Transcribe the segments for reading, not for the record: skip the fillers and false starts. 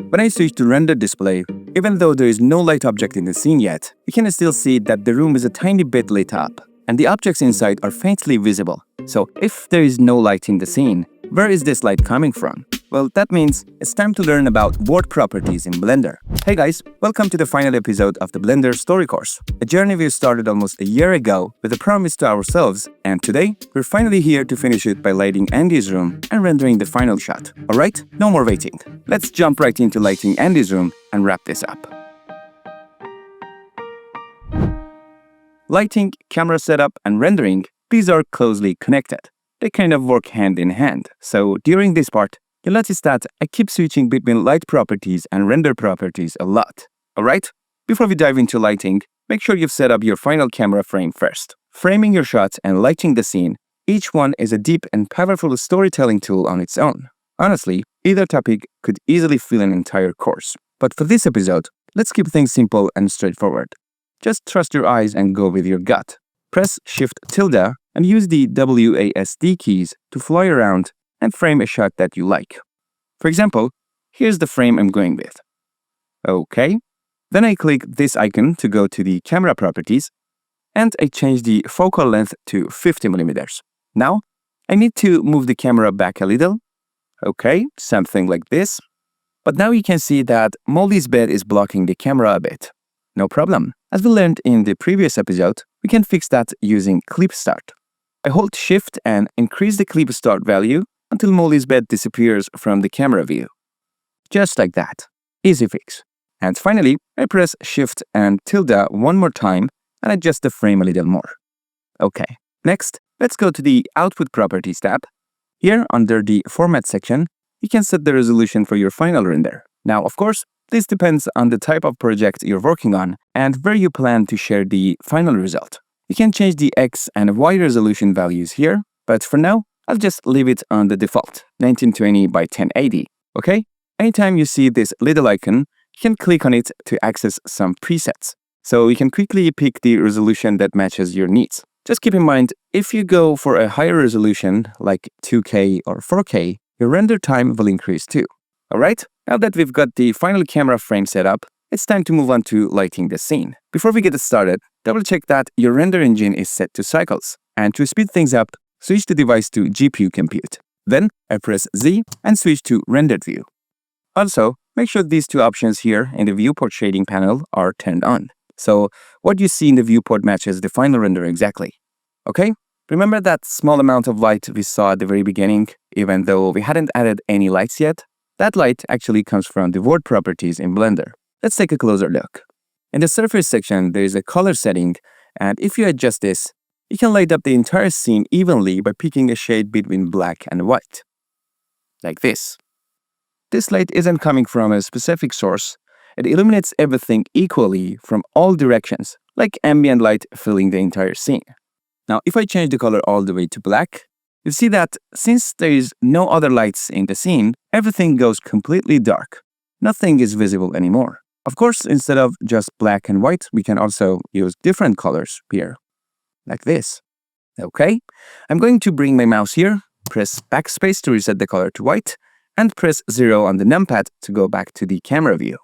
When I switch to render display, even though there is no light object in the scene yet, you can still see that the room is a tiny bit lit up, and the objects inside are faintly visible. So if there is no light in the scene, where is this light coming from? Well, that means it's time to learn about world properties in Blender. Hey guys, welcome to the final episode of the Blender story course. A journey we started almost a year ago with a promise to ourselves, and today we're finally here to finish it by lighting Andy's room and rendering the final shot. Alright, no more waiting. Let's jump right into lighting Andy's room and wrap this up. Lighting, camera setup, and rendering, these are closely connected. They kind of work hand in hand. So during this part, you'll notice that I keep switching between light properties and render properties a lot. Alright? Before we dive into lighting, make sure you've set up your final camera frame first. Framing your shots and lighting the scene, each one is a deep and powerful storytelling tool on its own. Honestly, either topic could easily fill an entire course. But for this episode, let's keep things simple and straightforward. Just trust your eyes and go with your gut. Press Shift-tilde and use the WASD keys to fly around and frame a shot that you like. For example, here's the frame I'm going with. Okay. Then I click this icon to go to the camera properties, and I change the focal length to 50 mm. Now, I need to move the camera back a little. Okay, something like this. But now you can see that Molly's bed is blocking the camera a bit. No problem. As we learned in the previous episode, we can fix that using clip start. I hold Shift and increase the clip start value until Molly's bed disappears from the camera view. Just like that. Easy fix. And finally, I press Shift and tilde one more time and adjust the frame a little more. Okay, next, let's go to the Output Properties tab. Here, under the Format section, you can set the resolution for your final render. Now, of course, this depends on the type of project you're working on and where you plan to share the final result. You can change the X and Y resolution values here, but for now, I'll just leave it on the default, 1920 by 1080, okay? Anytime you see this little icon, you can click on it to access some presets. So you can quickly pick the resolution that matches your needs. Just keep in mind, if you go for a higher resolution, like 2K or 4K, your render time will increase too. Alright, now that we've got the final camera frame set up, it's time to move on to lighting the scene. Before we get started, double check that your render engine is set to cycles. And to speed things up, switch the device to GPU compute. Then I press Z and switch to rendered view. Also, make sure these two options here in the viewport shading panel are turned on. So what you see in the viewport matches the final render exactly. Okay? Remember that small amount of light we saw at the very beginning, even though we hadn't added any lights yet? That light actually comes from the world properties in Blender. Let's take a closer look. In the surface section, there is a color setting, and if you adjust this, you can light up the entire scene evenly by picking a shade between black and white. Like this. This light isn't coming from a specific source. It illuminates everything equally from all directions, like ambient light filling the entire scene. Now, if I change the color all the way to black, you see that since there is no other lights in the scene, everything goes completely dark. Nothing is visible anymore. Of course, instead of just black and white, we can also use different colors here. Like this. Okay, I'm going to bring my mouse here, press backspace to reset the color to white, and press 0 on the numpad to go back to the camera view.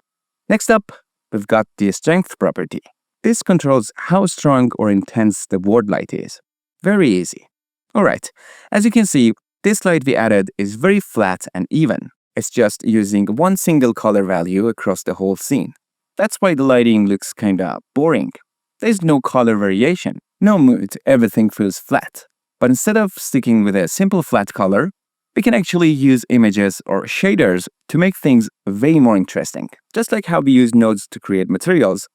Next up, we've got the strength property. This controls how strong or intense the word light is. Very easy. Alright, as you can see, this light we added is very flat and even. It's just using one single color value across the whole scene. That's why the lighting looks kinda boring. There's no color variation. No mood, everything feels flat. But instead of sticking with a simple flat color, we can actually use images or shaders to make things way more interesting. Just like how we use nodes to create materials,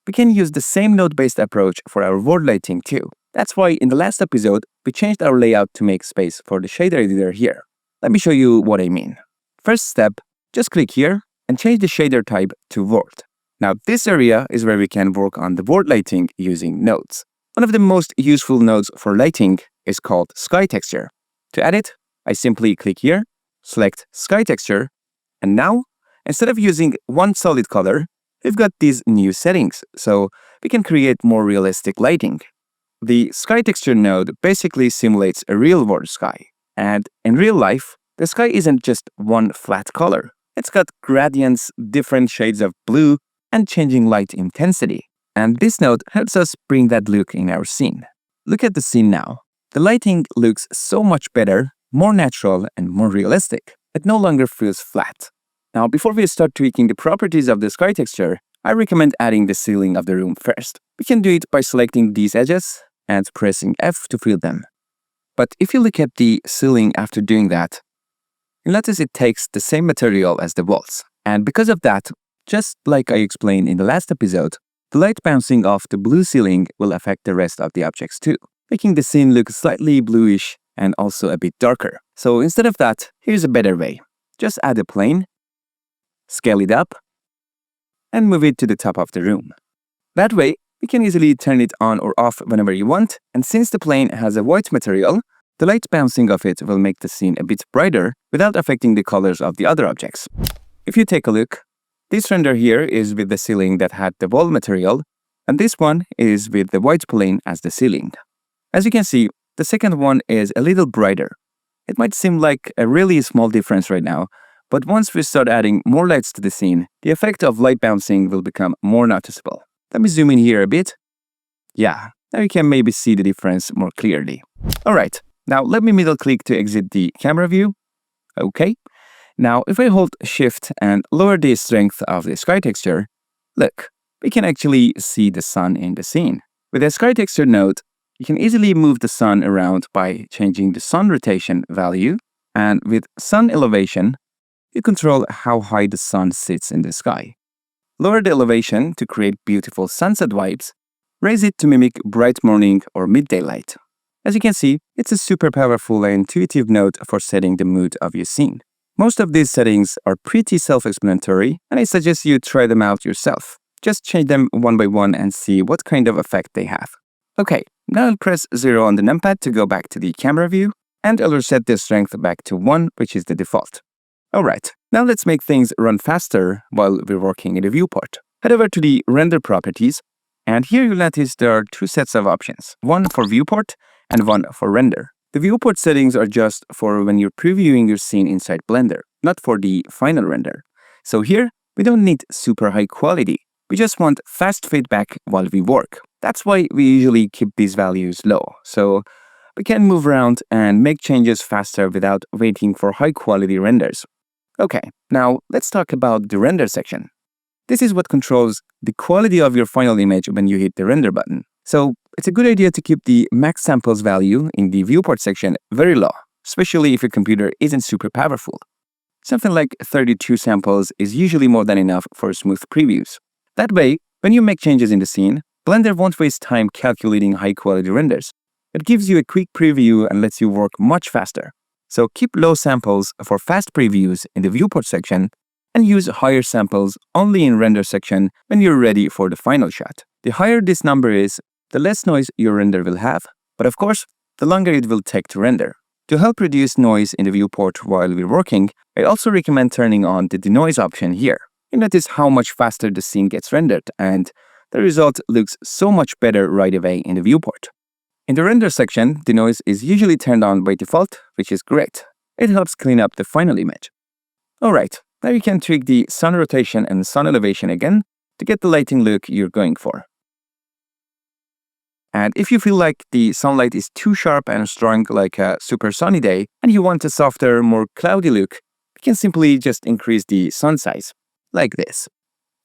we can use the same node-based approach for our world lighting too. That's why in the last episode, we changed our layout to make space for the shader editor here. Let me show you what I mean. First step, just click here and change the shader type to world. Now this area is where we can work on the world lighting using nodes. One of the most useful nodes for lighting is called Sky Texture. To add it, I simply click here, select Sky Texture, and now, instead of using one solid color, we've got these new settings, so we can create more realistic lighting. The Sky Texture node basically simulates a real-world sky, and in real life, the sky isn't just one flat color. It's got gradients, different shades of blue, and changing light intensity. And this node helps us bring that look in our scene. Look at the scene now. The lighting looks so much better, more natural, and more realistic. It no longer feels flat. Now, before we start tweaking the properties of the sky texture, I recommend adding the ceiling of the room first. We can do it by selecting these edges and pressing F to fill them. But if you look at the ceiling after doing that, you'll notice it takes the same material as the walls. And because of that, just like I explained in the last episode, the light bouncing off the blue ceiling will affect the rest of the objects too, making the scene look slightly bluish and also a bit darker. So instead of that, here's a better way. Just add a plane, scale it up, and move it to the top of the room. That way, you can easily turn it on or off whenever you want, and since the plane has a white material, the light bouncing off it will make the scene a bit brighter without affecting the colors of the other objects. If you take a look, this render here is with the ceiling that had the wall material, and this one is with the white plane as the ceiling. As you can see, the second one is a little brighter. It might seem like a really small difference right now, but once we start adding more lights to the scene, the effect of light bouncing will become more noticeable. Let me zoom in here a bit. Yeah, now you can maybe see the difference more clearly. Alright, now let me middle click to exit the camera view. Okay. Now, if I hold Shift and lower the strength of the sky texture, look, we can actually see the sun in the scene. With the sky texture node, you can easily move the sun around by changing the sun rotation value, and with sun elevation, you control how high the sun sits in the sky. Lower the elevation to create beautiful sunset vibes, raise it to mimic bright morning or midday light. As you can see, it's a super powerful and intuitive node for setting the mood of your scene. Most of these settings are pretty self-explanatory, and I suggest you try them out yourself. Just change them one by one and see what kind of effect they have. Okay, now I'll press 0 on the numpad to go back to the camera view, and I'll reset the strength back to 1, which is the default. Alright, now let's make things run faster while we're working in the viewport. Head over to the render properties, and here you'll notice there are two sets of options, one for viewport and one for render. The viewport settings are just for when you're previewing your scene inside Blender, not for the final render. So here, we don't need super high quality. We just want fast feedback while we work. That's why we usually keep these values low, so we can move around and make changes faster without waiting for high quality renders. Okay, now let's talk about the render section. This is what controls the quality of your final image when you hit the render button. So it's a good idea to keep the max samples value in the viewport section very low, especially if your computer isn't super powerful. Something like 32 samples is usually more than enough for smooth previews. That way, when you make changes in the scene, Blender won't waste time calculating high-quality renders. It gives you a quick preview and lets you work much faster. So keep low samples for fast previews in the viewport section and use higher samples only in render section when you're ready for the final shot. The higher this number is, the less noise your render will have, but of course, the longer it will take to render. To help reduce noise in the viewport while we're working, I also recommend turning on the denoise option here. You notice how much faster the scene gets rendered, and the result looks so much better right away in the viewport. In the render section, denoise is usually turned on by default, which is great. It helps clean up the final image. Alright, now you can tweak the sun rotation and sun elevation again to get the lighting look you're going for. And if you feel like the sunlight is too sharp and strong like a super sunny day, and you want a softer, more cloudy look, you can simply just increase the sun size, like this.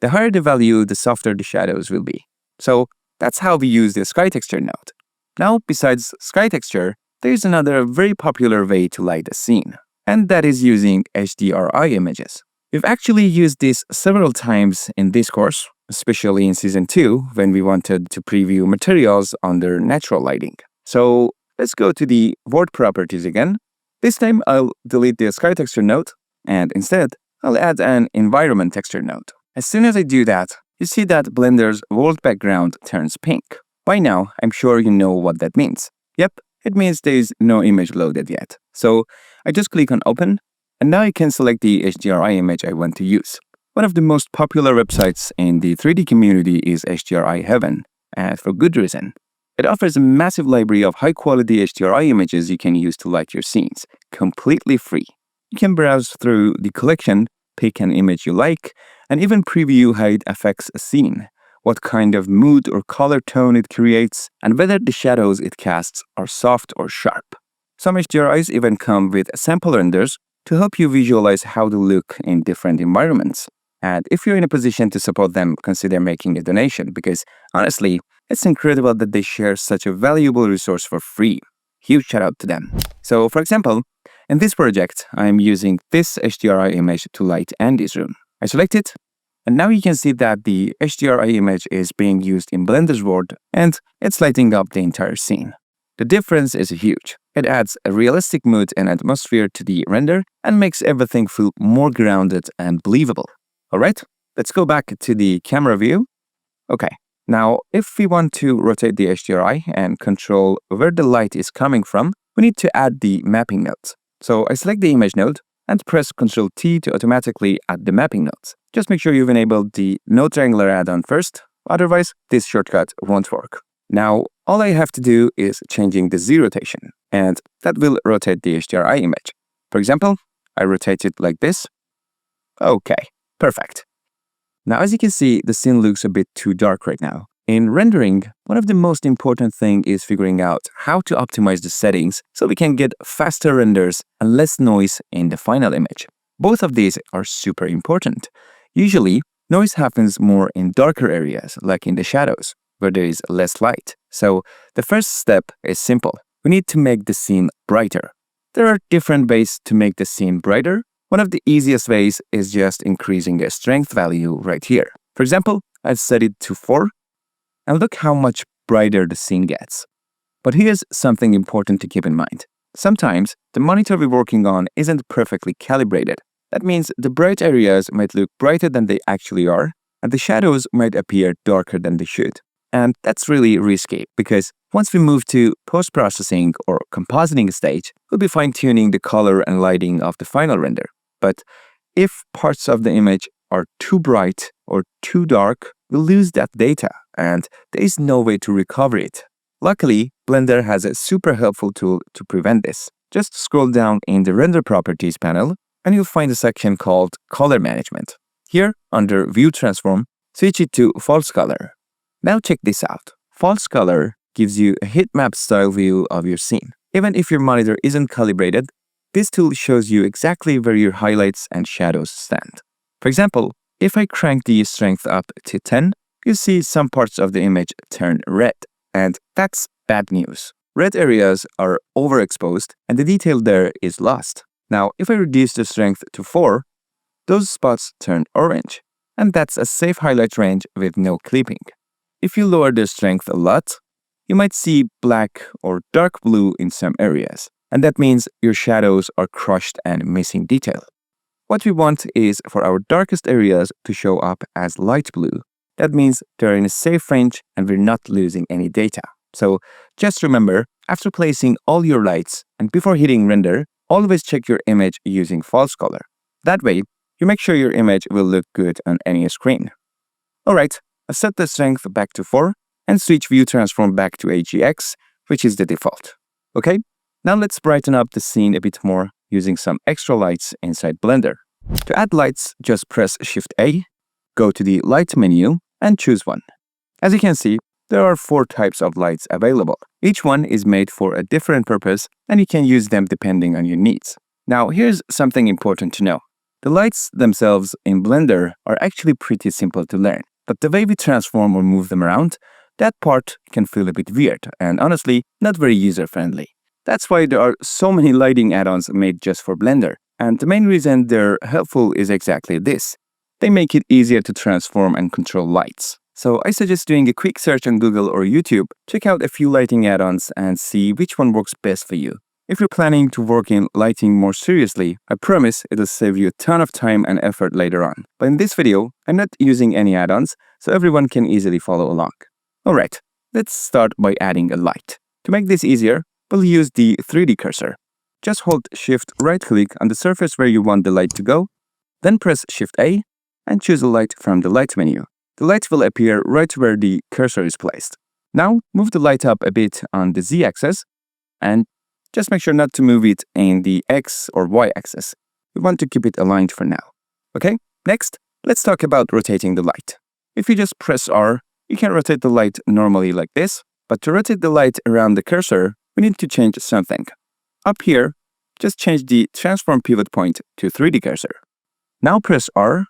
The higher the value, the softer the shadows will be. So that's how we use the sky texture node. Now, besides sky texture, there is another very popular way to light a scene, and that is using HDRI images. We've actually used this several times in this course, especially in Season 2, when we wanted to preview materials under natural lighting. So let's go to the world properties again. This time I'll delete the sky texture node, and instead I'll add an environment texture node. As soon as I do that, you see that Blender's world background turns pink. By now, I'm sure you know what that means. Yep, it means there is no image loaded yet. So I just click on Open, and now I can select the HDRI image I want to use. One of the most popular websites in the 3D community is HDRI Heaven, and for good reason. It offers a massive library of high-quality HDRI images you can use to light your scenes, completely free. You can browse through the collection pick an image you like, and even preview how it affects a scene, what kind of mood or color tone it creates, and whether the shadows it casts are soft or sharp. Some HDRIs even come with sample renders to help you visualize how they look in different environments. And if you're in a position to support them, consider making a donation, because honestly, it's incredible that they share such a valuable resource for free. Huge shout out to them. So for example, in this project, I'm using this HDRI image to light Andy's room. I select it, and now you can see that the HDRI image is being used in Blender's world, and it's lighting up the entire scene. The difference is huge. It adds a realistic mood and atmosphere to the render and makes everything feel more grounded and believable. Alright, let's go back to the camera view. Okay, now if we want to rotate the HDRI and control where the light is coming from, we need to add the mapping nodes. So I select the image node and press Ctrl T to automatically add the mapping nodes. Just make sure you've enabled the node triangular add-on first, otherwise this shortcut won't work. Now, all I have to do is changing the Z rotation, and that will rotate the HDRI image. For example, I rotate it like this. Okay, perfect. Now, as you can see, the scene looks a bit too dark right now. In rendering, one of the most important things is figuring out how to optimize the settings so we can get faster renders and less noise in the final image. Both of these are super important. Usually, noise happens more in darker areas, like in the shadows, where there is less light. So the first step is simple. We need to make the scene brighter. There are different ways to make the scene brighter. One of the easiest ways is just increasing the strength value right here. For example, I've set it to 4, and look how much brighter the scene gets. But here's something important to keep in mind. Sometimes the monitor we're working on isn't perfectly calibrated. That means the bright areas might look brighter than they actually are, and the shadows might appear darker than they should. And that's really risky, because once we move to post-processing or compositing stage, we'll be fine-tuning the color and lighting of the final render. But if parts of the image are too bright or too dark, we'll lose that data, and there is no way to recover it. Luckily, Blender has a super helpful tool to prevent this. Just scroll down in the Render Properties panel, and you'll find a section called Color Management. Here, under View Transform, switch it to False Color. Now check this out. False Color gives you a heat map style view of your scene. Even if your monitor isn't calibrated, this tool shows you exactly where your highlights and shadows stand. For example, if I crank the strength up to 10, you see some parts of the image turn red, and that's bad news. Red areas are overexposed and the detail there is lost. Now, if I reduce the strength to 4, those spots turn orange, and that's a safe highlight range with no clipping. If you lower the strength a lot, you might see black or dark blue in some areas, and that means your shadows are crushed and missing detail. What we want is for our darkest areas to show up as light blue. That means they're in a safe range and we're not losing any data. So just remember, after placing all your lights and before hitting render, always check your image using false color. That way, you make sure your image will look good on any screen. Alright, I've set the strength back to 4 and switch view transform back to HGX, which is the default. Okay, now let's brighten up the scene a bit more using some extra lights inside Blender. To add lights, just press Shift A, go to the Light menu, and choose one. As you can see, there are 4 types of lights available. Each one is made for a different purpose, and you can use them depending on your needs. Now, here's something important to know. The lights themselves in Blender are actually pretty simple to learn, but the way we transform or move them around, that part can feel a bit weird and honestly not very user-friendly. That's why there are so many lighting add-ons made just for Blender, and the main reason they're helpful is exactly this. They make it easier to transform and control lights. So I suggest doing a quick search on Google or YouTube, check out a few lighting add-ons and see which one works best for you. If you're planning to work in lighting more seriously, I promise it'll save you a ton of time and effort later on. But in this video, I'm not using any add-ons, so everyone can easily follow along. Alright, let's start by adding a light. To make this easier, we'll use the 3D cursor. Just hold Shift right-click on the surface where you want the light to go, then press Shift A and choose a light from the Light menu. The light will appear right where the cursor is placed. Now, move the light up a bit on the Z-axis, and just make sure not to move it in the X or Y axis. We want to keep it aligned for now. Okay, next, let's talk about rotating the light. If you just press R, you can rotate the light normally like this, but to rotate the light around the cursor, we need to change something. Up here, just change the transform pivot point to 3D cursor. Now press R,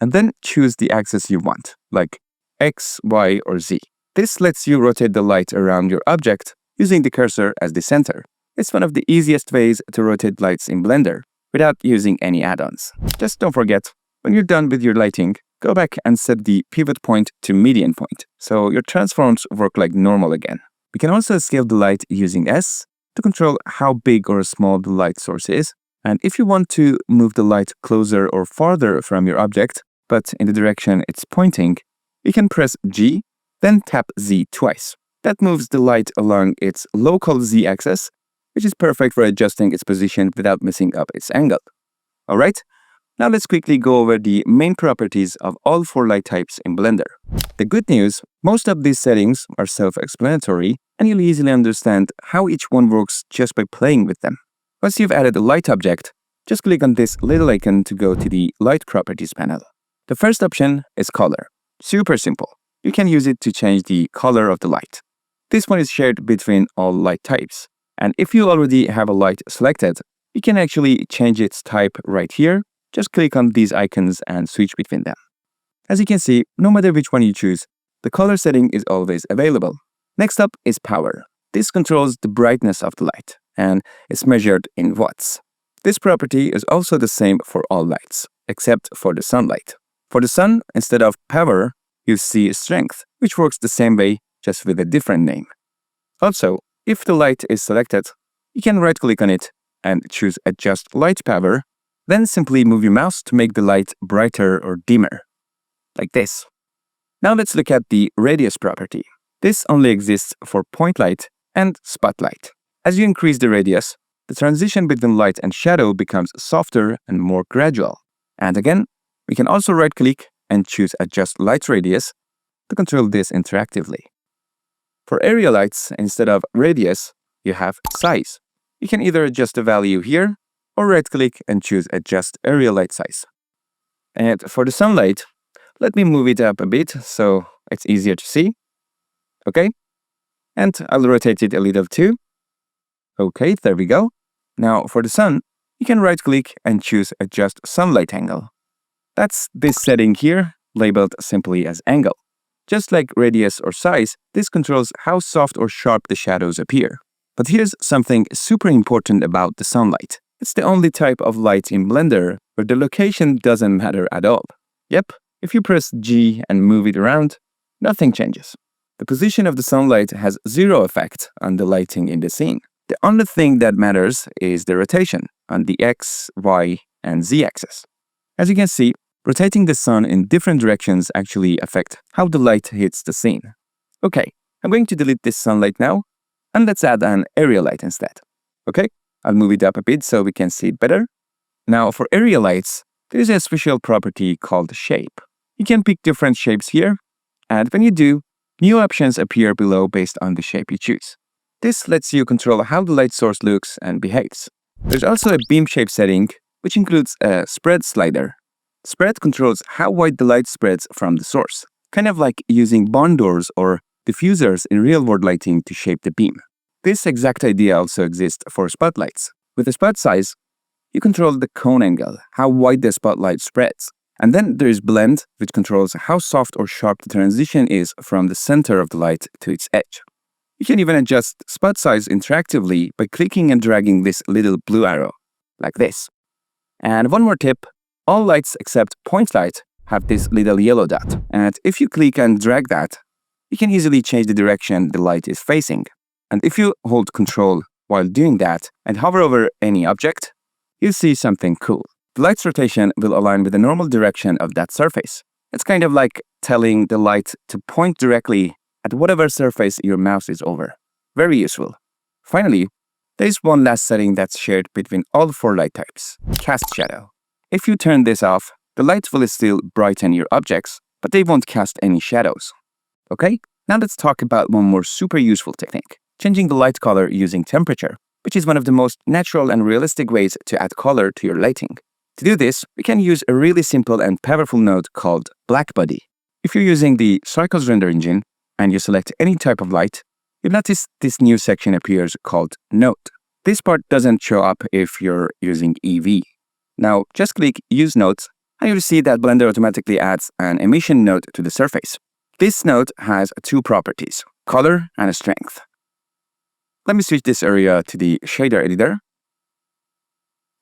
and then choose the axis you want, like X, Y, or Z. This lets you rotate the light around your object using the cursor as the center. It's one of the easiest ways to rotate lights in Blender without using any add-ons. Just don't forget, when you're done with your lighting, go back and set the pivot point to median point, so your transforms work like normal again. We can also scale the light using S to control how big or small the light source is. And if you want to move the light closer or farther from your object, but in the direction it's pointing, you can press G, then tap Z twice. That moves the light along its local Z axis, which is perfect for adjusting its position without messing up its angle. Alright, now let's quickly go over the main properties of all 4 light types in Blender. The good news, most of these settings are self-explanatory, and you'll easily understand how each one works just by playing with them. Once you've added a light object, just click on this little icon to go to the Light Properties panel. The first option is Color. Super simple. You can use it to change the color of the light. This one is shared between all light types. And if you already have a light selected, you can actually change its type right here. Just click on these icons and switch between them. As you can see, no matter which one you choose, the color setting is always available. Next up is Power. This controls the brightness of the light, and it's measured in watts. This property is also the same for all lights, except for the sunlight. For the sun, instead of Power, you see Strength, which works the same way, just with a different name. Also, if the light is selected, you can right-click on it and choose Adjust Light Power, then simply move your mouse to make the light brighter or dimmer, like this. Now let's look at the Radius property. This only exists for point light and spotlight. As you increase the radius, the transition between light and shadow becomes softer and more gradual. And again, we can also right-click and choose Adjust Light Radius to control this interactively. For area lights, instead of radius, you have size. You can either adjust the value here, or right-click and choose Adjust Area Light Size. And for the sunlight, let me move it up a bit so it's easier to see. Okay, and I'll rotate it a little too. Okay, there we go. Now for the sun, you can right-click and choose Adjust Sunlight Angle. That's this setting here, labeled simply as Angle. Just like radius or size, this controls how soft or sharp the shadows appear. But here's something super important about the sunlight. It's the only type of light in Blender where the location doesn't matter at all. Yep, if you press G and move it around, nothing changes. The position of the sunlight has zero effect on the lighting in the scene. The only thing that matters is the rotation on the X, Y, and Z axis. As you can see, rotating the sun in different directions actually affect how the light hits the scene. Okay, I'm going to delete this sunlight now, and let's add an area light instead. Okay, I'll move it up a bit so we can see it better. Now for area lights, there is a special property called Shape. You can pick different shapes here, and when you do, new options appear below based on the shape you choose. This lets you control how the light source looks and behaves. There's also a beam shape setting, which includes a spread slider. Spread controls how wide the light spreads from the source, kind of like using barn doors or diffusers in real-world lighting to shape the beam. This exact idea also exists for spotlights. With the spot size, you control the cone angle, how wide the spotlight spreads. And then there's Blend, which controls how soft or sharp the transition is from the center of the light to its edge. You can even adjust spot size interactively by clicking and dragging this little blue arrow, like this. And one more tip, all lights except point light have this little yellow dot. And if you click and drag that, you can easily change the direction the light is facing. And if you hold Control while doing that and hover over any object, you'll see something cool. The light's rotation will align with the normal direction of that surface. It's kind of like telling the light to point directly at whatever surface your mouse is over. Very useful. Finally, there is one last setting that's shared between all 4 light types, Cast Shadow. If you turn this off, the light will still brighten your objects, but they won't cast any shadows. Okay, now let's talk about one more super useful technique, changing the light color using temperature, which is one of the most natural and realistic ways to add color to your lighting. To do this, we can use a really simple and powerful node called blackbody. If you're using the Circles render engine and you select any type of light, you'll notice this new section appears called Node. This part doesn't show up if you're using EV. Now, just click Use Nodes, and you'll see that Blender automatically adds an emission node to the surface. This node has two properties, color and strength. Let me switch this area to the shader editor,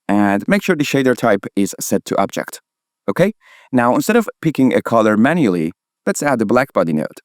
and make sure the shader type is set to object. Okay? Now, instead of picking a color manually, let's add the blackbody node.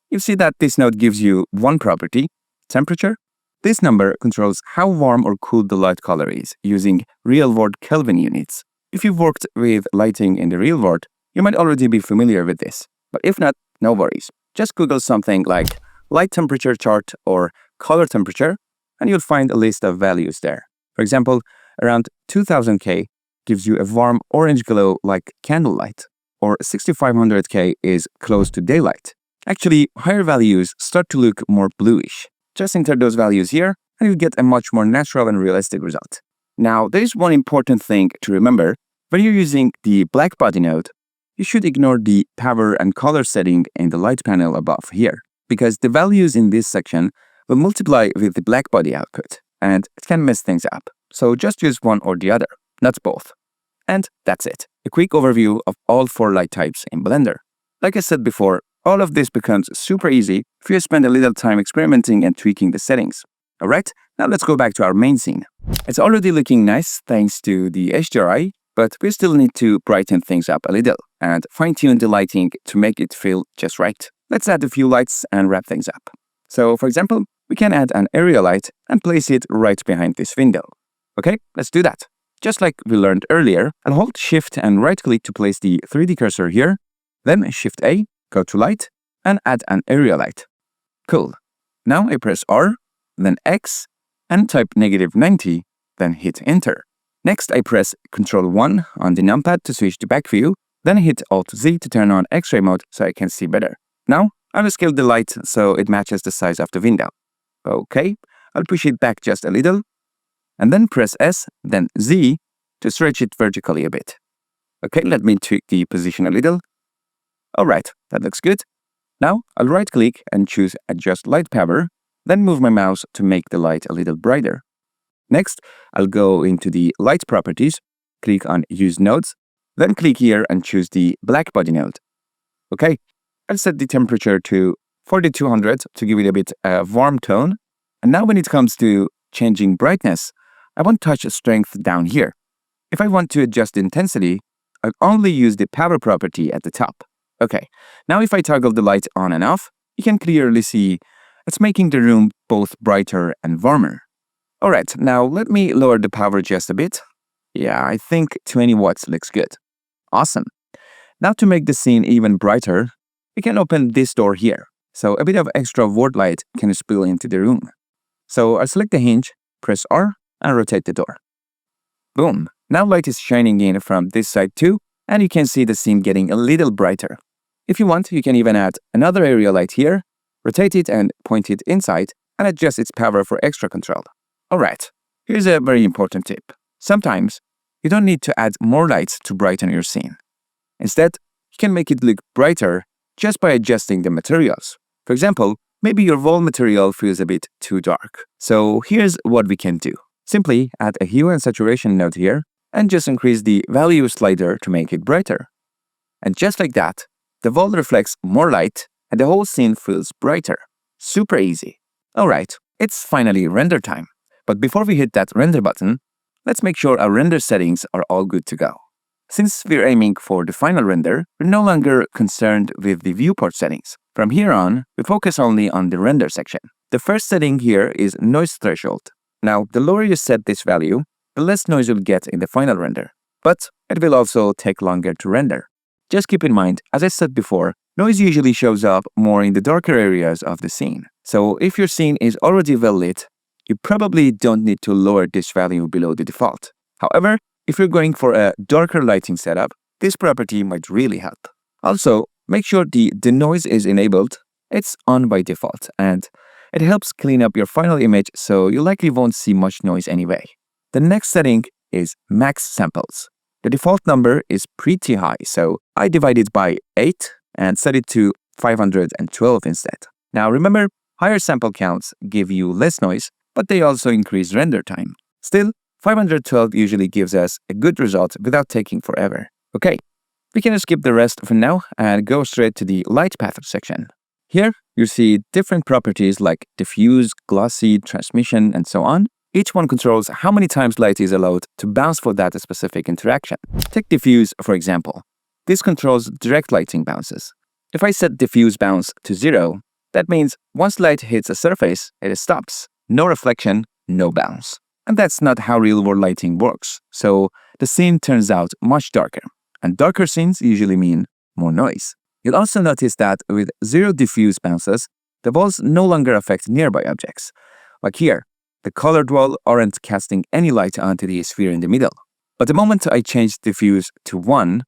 You'll see that this node gives you one property, temperature. This number controls how warm or cool the light color is using real-world Kelvin units. If you've worked with lighting in the real world, you might already be familiar with this. But if not, no worries. Just Google something like light temperature chart or color temperature, and you'll find a list of values there. For example, around 2000 K gives you a warm orange glow like candlelight, or 6500 K is close to daylight. Actually, higher values start to look more bluish. Just enter those values here, and you'll get a much more natural and realistic result. Now, there is one important thing to remember. When you're using the blackbody node, you should ignore the power and color setting in the light panel above here, because the values in this section will multiply with the blackbody output, and it can mess things up. So just use one or the other, not both. And that's it. A quick overview of all 4 light types in Blender. Like I said before, all of this becomes super easy if you spend a little time experimenting and tweaking the settings. Alright, now let's go back to our main scene. It's already looking nice thanks to the HDRI, but we still need to brighten things up a little and fine-tune the lighting to make it feel just right. Let's add a few lights and wrap things up. So, for example, we can add an area light and place it right behind this window. Okay, let's do that. Just like we learned earlier, I'll hold Shift and right-click to place the 3D cursor here, then Shift-A, go to Light, and add an area light. Cool. Now I press R, then X, and type -90, then hit Enter. Next, I press Ctrl+1 on the numpad to switch to back view, then hit Alt-Z to turn on X-ray mode so I can see better. Now, I will scale the light so it matches the size of the window. Okay, I'll push it back just a little, and then press S, then Z to stretch it vertically a bit. Okay, let me tweak the position a little. Alright, that looks good. Now, I'll right-click and choose Adjust Light Power, then move my mouse to make the light a little brighter. Next, I'll go into the Light Properties, click on Use Nodes, then click here and choose the Blackbody node. Okay, I'll set the temperature to 4200 to give it a bit warm tone. And now when it comes to changing brightness, I won't touch strength down here. If I want to adjust the intensity, I'll only use the power property at the top. Okay, now if I toggle the light on and off, you can clearly see it's making the room both brighter and warmer. Alright, now let me lower the power just a bit. Yeah, I think 20 watts looks good. Awesome. Now to make the scene even brighter, we can open this door here, so a bit of extra ward light can spill into the room. So I'll select the hinge, press R, and rotate the door. Boom, now light is shining in from this side too, and you can see the scene getting a little brighter. If you want, you can even add another area light here, rotate it and point it inside, and adjust its power for extra control. Alright, here's a very important tip. Sometimes, you don't need to add more lights to brighten your scene. Instead, you can make it look brighter just by adjusting the materials. For example, maybe your wall material feels a bit too dark. So here's what we can do. Simply add a hue and saturation node here, and just increase the value slider to make it brighter. And just like that, the wall reflects more light, and the whole scene feels brighter. Super easy. Alright, it's finally render time. But before we hit that render button, let's make sure our render settings are all good to go. Since we're aiming for the final render, we're no longer concerned with the viewport settings. From here on, we focus only on the render section. The first setting here is noise threshold. Now, the lower you set this value, the less noise you'll get in the final render. But it will also take longer to render. Just keep in mind, as I said before, noise usually shows up more in the darker areas of the scene. So if your scene is already well lit, you probably don't need to lower this value below the default. However, if you're going for a darker lighting setup, this property might really help. Also, make sure the denoise is enabled. It's on by default, and it helps clean up your final image so you likely won't see much noise anyway. The next setting is max samples. The default number is pretty high, so I divide it by 8 and set it to 512 instead. Now remember, higher sample counts give you less noise, but they also increase render time. Still, 512 usually gives us a good result without taking forever. Okay, we can skip the rest for now and go straight to the light path section. Here, you see different properties like diffuse, glossy, transmission, and so on. Each one controls how many times light is allowed to bounce for that specific interaction. Take diffuse, for example. This controls direct lighting bounces. If I set diffuse bounce to 0, that means once light hits a surface, it stops. No reflection, no bounce. And that's not how real-world lighting works. So the scene turns out much darker. And darker scenes usually mean more noise. You'll also notice that with 0 diffuse bounces, the walls no longer affect nearby objects. Like here, the colored wall aren't casting any light onto the sphere in the middle. But the moment I change diffuse to 1,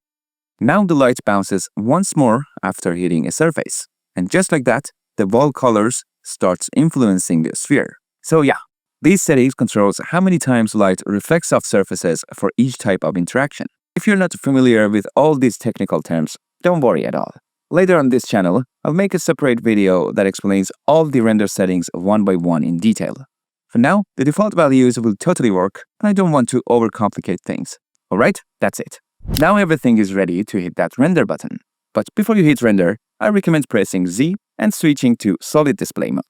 now the light bounces once more after hitting a surface. And just like that, the wall colors starts influencing the sphere. So yeah, these settings controls how many times light reflects off surfaces for each type of interaction. If you're not familiar with all these technical terms, don't worry at all. Later on this channel, I'll make a separate video that explains all the render settings one by one in detail. For now, the default values will totally work, and I don't want to overcomplicate things. Alright, that's it. Now everything is ready to hit that render button. But before you hit render, I recommend pressing Z and switching to solid display mode.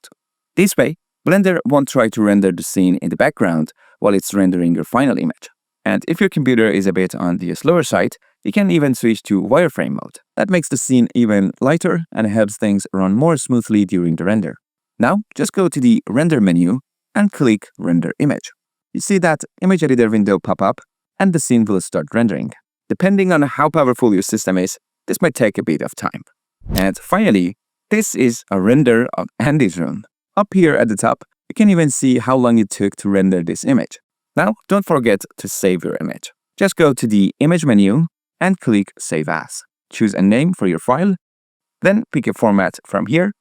This way, Blender won't try to render the scene in the background while it's rendering your final image. And if your computer is a bit on the slower side, you can even switch to wireframe mode. That makes the scene even lighter and helps things run more smoothly during the render. Now, just go to the render menu and click Render Image. You see that image editor window pop up and the scene will start rendering. Depending on how powerful your system is, this might take a bit of time. And finally, this is a render of Andy's room. Up here at the top, you can even see how long it took to render this image. Now, don't forget to save your image. Just go to the Image menu and click Save As. Choose a name for your file, then pick a format from here.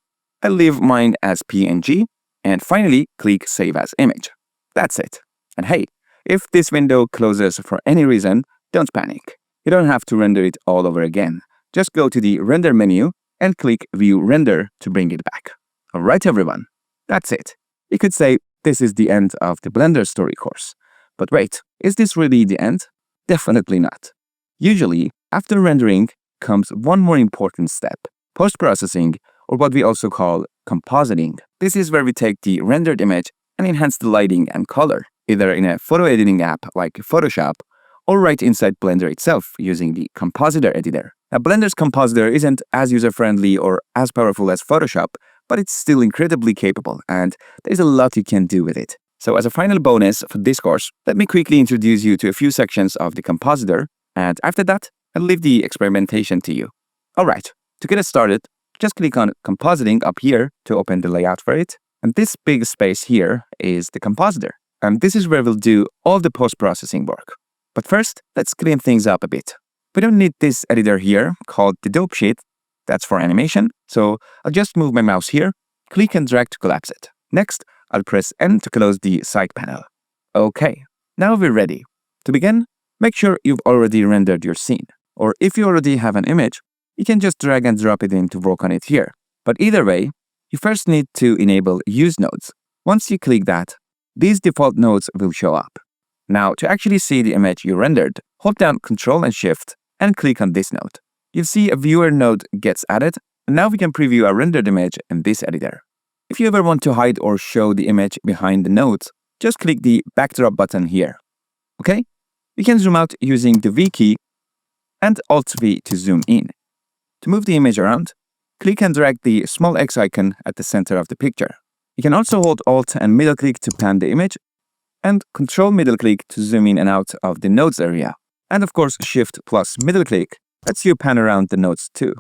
I'll leave mine as PNG, and finally click Save As Image. That's it. And hey, if this window closes for any reason, don't panic. You don't have to render it all over again. Just go to the Render menu and click View Render to bring it back. Alright everyone, that's it. You could say this is the end of the BlenderTutorial course. But wait, is this really the end? Definitely not. Usually, after rendering comes one more important step, post-processing, or what we also call compositing. This is where we take the rendered image and enhance the lighting and color, either in a photo editing app like Photoshop, or right inside Blender itself using the Compositor editor. Now, Blender's Compositor isn't as user-friendly or as powerful as Photoshop, but it's still incredibly capable, and there's a lot you can do with it. So as a final bonus for this course, let me quickly introduce you to a few sections of the Compositor, and after that, I'll leave the experimentation to you. Alright, to get us started, just click on Compositing up here to open the layout for it. And this big space here is the Compositor. And this is where we'll do all the post-processing work. But first, let's clean things up a bit. We don't need this editor here called the dope sheet. That's for animation. So I'll just move my mouse here, click and drag to collapse it. Next, I'll press N to close the side panel. Okay, now we're ready. To begin, make sure you've already rendered your scene. Or if you already have an image, you can just drag and drop it in to work on it here. But either way, you first need to enable Use Nodes. Once you click that, these default nodes will show up. Now, to actually see the image you rendered, hold down Ctrl and Shift and click on this node. You'll see a viewer node gets added, and now we can preview our rendered image in this editor. If you ever want to hide or show the image behind the nodes, just click the backdrop button here. Okay? You can zoom out using the V key and Alt-V to zoom in. To move the image around, click and drag the small X icon at the center of the picture. You can also hold Alt and middle click to pan the image, and Control middle click to zoom in and out of the nodes area. And of course, Shift plus middle click lets you pan around the nodes too.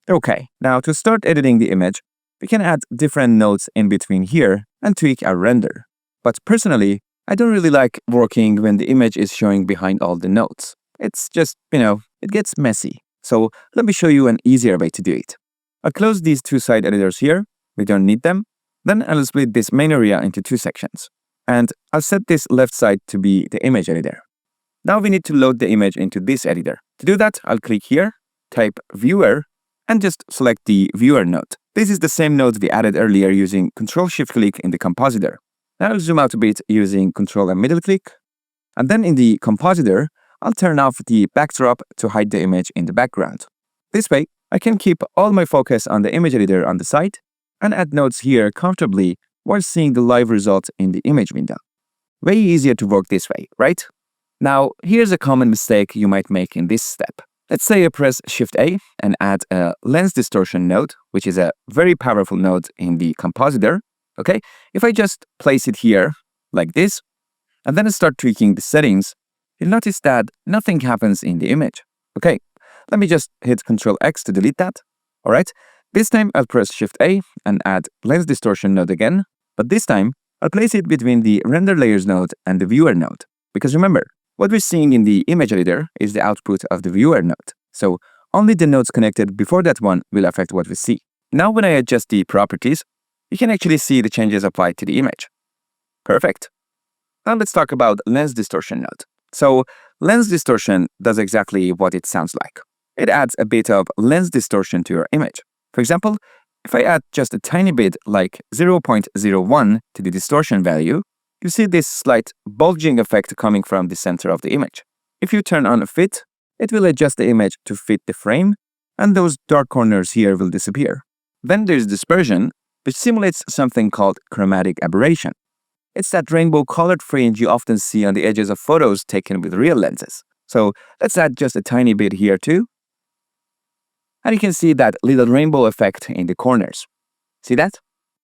Okay, now to start editing the image, we can add different nodes in between here and tweak our render. But personally, I don't really like working when the image is showing behind all the nodes. It's just, it gets messy. So let me show you an easier way to do it. I'll close these two side editors here. We don't need them. Then I'll split this main area into two sections. And I'll set this left side to be the image editor. Now we need to load the image into this editor. To do that, I'll click here, type Viewer, and just select the Viewer node. This is the same node we added earlier using Ctrl-Shift-Click in the Compositor. Now I'll zoom out a bit using Ctrl and middle click. And then in the Compositor, I'll turn off the backdrop to hide the image in the background. This way, I can keep all my focus on the image editor on the side and add nodes here comfortably while seeing the live result in the image window. Way easier to work this way, right? Now, here's a common mistake you might make in this step. Let's say I press Shift-A and add a lens distortion node, which is a very powerful node in the Compositor. Okay, if I just place it here like this, and then I start tweaking the settings, you'll notice that nothing happens in the image. Okay, let me just hit Ctrl-X to delete that. All right, this time I'll press Shift-A and add lens distortion node again, but this time I'll place it between the render layers node and the viewer node. Because remember, what we're seeing in the image editor is the output of the viewer node. So only the nodes connected before that one will affect what we see. Now when I adjust the properties, you can actually see the changes applied to the image. Perfect. Now let's talk about lens distortion node. So lens distortion does exactly what it sounds like. It adds a bit of lens distortion to your image. For example, if I add just a tiny bit like 0.01 to the distortion value, you see this slight bulging effect coming from the center of the image. If you turn on Fit, it will adjust the image to fit the frame, and those dark corners here will disappear. Then there's dispersion, which simulates something called chromatic aberration. It's that rainbow-colored fringe you often see on the edges of photos taken with real lenses. So let's add just a tiny bit here too. And you can see that little rainbow effect in the corners. See that?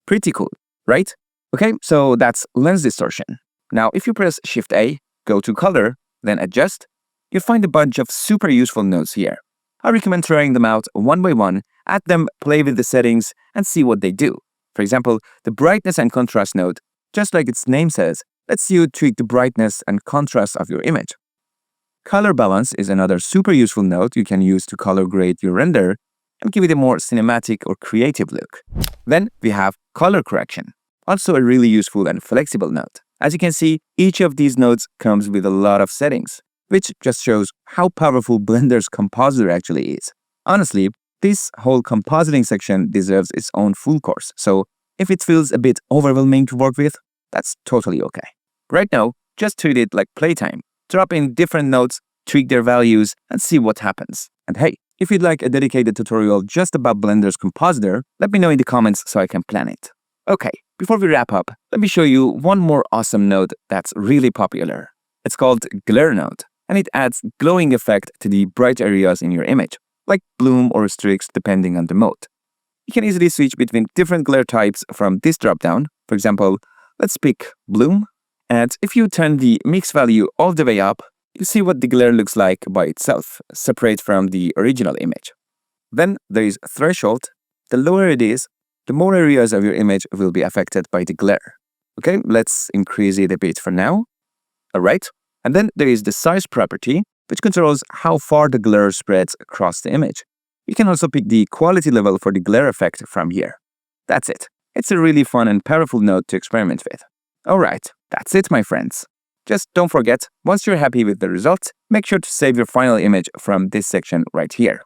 Pretty cool, right? Okay, so that's lens distortion. Now, if you press Shift-A, go to Color, then Adjust, you'll find a bunch of super useful nodes here. I recommend trying them out one by one, add them, play with the settings, and see what they do. For example, the brightness and contrast node, just like its name says, lets you tweak the brightness and contrast of your image. Color balance is another super useful node you can use to color grade your render and give it a more cinematic or creative look. Then we have color correction. Also a really useful and flexible node. As you can see, each of these nodes comes with a lot of settings, which just shows how powerful Blender's Compositor actually is. Honestly, this whole compositing section deserves its own full course, so if it feels a bit overwhelming to work with, that's totally okay. Right now, just treat it like playtime. Drop in different nodes, tweak their values, and see what happens. And hey, if you'd like a dedicated tutorial just about Blender's Compositor, let me know in the comments so I can plan it. Okay, before we wrap up, let me show you one more awesome node that's really popular. It's called Glare node, and it adds glowing effect to the bright areas in your image, like bloom or streaks depending on the mode. You can easily switch between different glare types from this dropdown. For example, let's pick bloom, and if you turn the mix value all the way up, you see what the glare looks like by itself, separate from the original image. Then there is threshold. The lower it is, the more areas of your image will be affected by the glare. Okay, let's increase it a bit for now. Alright, and then there is the size property, which controls how far the glare spreads across the image. You can also pick the quality level for the glare effect from here. That's it. It's a really fun and powerful node to experiment with. Alright, that's it, my friends. Just don't forget, once you're happy with the results, make sure to save your final image from this section right here.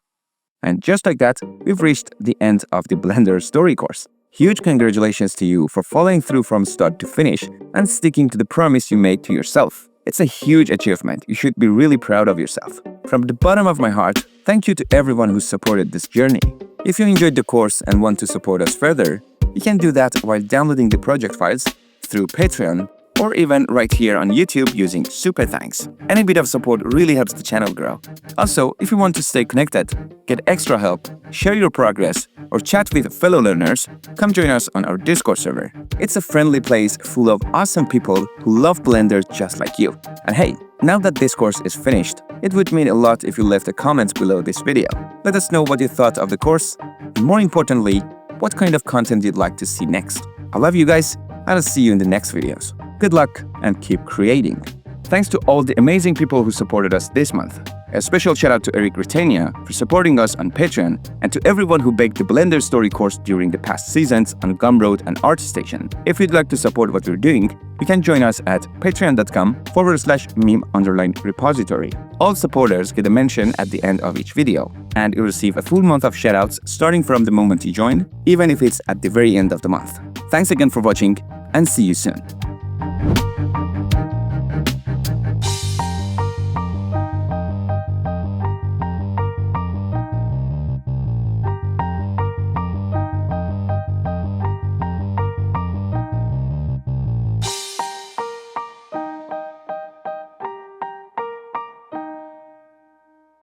And just like that, we've reached the end of the Blender story course. Huge congratulations to you for following through from start to finish and sticking to the promise you made to yourself. It's a huge achievement. You should be really proud of yourself. From the bottom of my heart, thank you to everyone who supported this journey. If you enjoyed the course and want to support us further, you can do that while downloading the project files through Patreon or even right here on YouTube using Super Thanks. Any bit of support really helps the channel grow. Also, if you want to stay connected, get extra help, share your progress, or chat with fellow learners, come join us on our Discord server. It's a friendly place full of awesome people who love Blender just like you. And hey, now that this course is finished, it would mean a lot if you left a comment below this video. Let us know what you thought of the course, and more importantly, what kind of content you'd like to see next. I love you guys, and I'll see you in the next videos. Good luck and keep creating. Thanks to all the amazing people who supported us this month. A special shout out to Eric Retania for supporting us on Patreon, and to everyone who baked the Blender Story course during the past seasons on Gumroad and ArtStation. If you'd like to support what we're doing, you can join us at patreon.com/MiM-Repository. All supporters get a mention at the end of each video, and you'll receive a full month of shoutouts starting from the moment you join, even if it's at the very end of the month. Thanks again for watching, and see you soon.